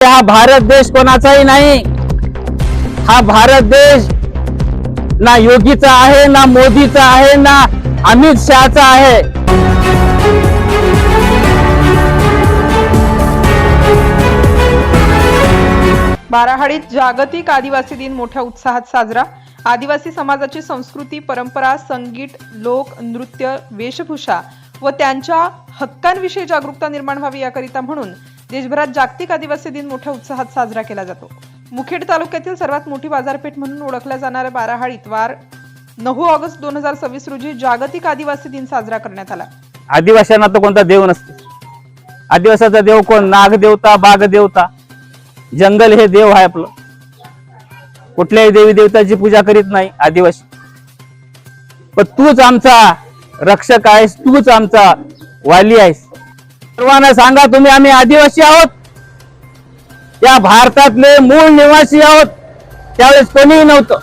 हा भारत देश कोणाचाही नाही। हा भारत देश ना योगीचा आहे, ना मोदीचा आहे, ना अमित शहाचा आहे। बाराहाडीत जागतिक आदिवासी दिन मोठ्या उत्साहात साजरा। आदिवासी समाजाची संस्कृती, परंपरा, संगीत, लोक नृत्य, वेशभूषा व त्यांच्या हक्कांविषयी जागरूकता निर्माण व्हावी याकरिता म्हणून देशभरात जागतिक आदिवासी दिन मोठ्या उत्साहात साजरा केला जातो। मुखेड तालुक्यातील सर्वात मोठी बाजारपेठ म्हणून ओळखल्या जाणाऱ्या बाराहाडीत वार 9 ऑगस्ट 2026 रोजी जागतिक आदिवासी दिन साजरा करण्यात आला। आदिवासींना तर कोणता देव नसतो। आदिवासाचा देव कोण? नाग देवता, बाग देवता, जंगल हे देव आहे आपलं। कुठल्याही देवी देवताची पूजा करीत नाही आदिवासी। पण तूच आमचा रक्षक आहेस, तूच आमचा वाली आहेस। सर्वांना सांगा तुम्ही आम्ही आदिवासी आहोत, या भारतातले मूळ निवासी आहोत। त्यावेळेस कोणीही नव्हतं,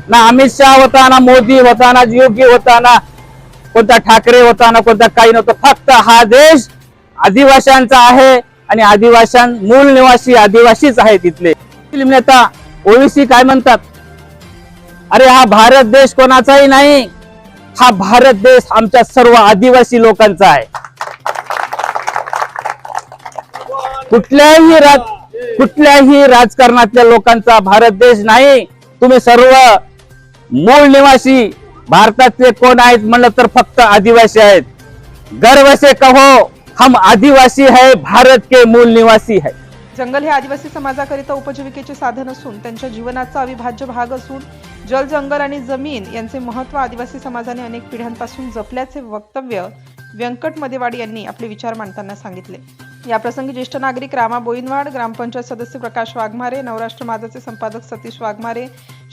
ना अमित शहा होता, ना मोदी होता, ना योगी होता, ना कोणता ठाकरे होता, ना कोणता काही नव्हतं। फक्त हा देश आदिवासींचा आहे आणि आदिवासी मूळ निवासी आदिवासीच आहे तिथले। फिल्म नेता ओवीसी काय म्हणतात? अरे हा भारत देश कोणाचाही नाही, हा भारत देश आमच्या सर्व आदिवासी लोकांचा आहे। कुठल्याही राजकारणातल्या लोकांचा भारत देश नाही। तुम्ही सर्व मूळ निवासी भारतातले कोण आहेत म्हणलं तर फक्त आदिवासी आहेत। गर्व से कहो हम आदिवासी है, भारत के मूल निवासी है। जंगल हे आदिवासी समाजाकरिता उपजीविकेचे साधन असून त्यांच्या जीवनाचा अविभाज्य भाग असून जल, जंगल आणि जमीन यांचे महत्त्व आदिवासी समाजाने अनेक पिढ्यांपासून जपल्याचे वक्तव्य व्यंकट मदेवाडी यांनी आपले विचार मांडताना सांगितले। या प्रसंगी ज्येष्ठ नागरिक रामा बोईनवाड, ग्रामपंचायत सदस्य प्रकाश वाघमारे, नवराष्ट्र माझाचे संपादक सतीश वाघमारे,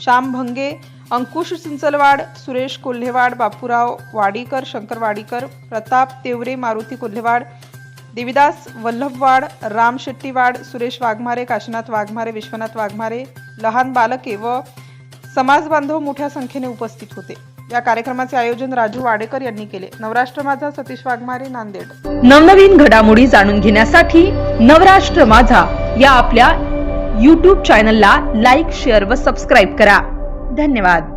श्याम भंगे, अंकुश चिंचलवाड, सुरेश कोल्हेवाड, बापूराव वाडीकर, शंकर वाडीकर, प्रताप तेवरे, मारुती कोल्हेवाड, देविदास वल्लभवाड, राम शेट्टीवाड, सुरेश वाघमारे, काशीनाथ वाघमारे, विश्वनाथ वाघमारे, लहान बालके व समाज बांधव मोठ्या संख्येने उपस्थित होते। या कार्यक्रमाचे आयोजन राजू वाडेकर यांनी केले। नवराष्ट्र माझा, सतीश वाघमारे, नांदेड। नवनवीन घडामोडी जाणून घेण्यासाठी नवराष्ट्र माझा या आपल्या YouTube चॅनलला लाईक, शेअर व सबस्क्राईब करा। धन्यवाद।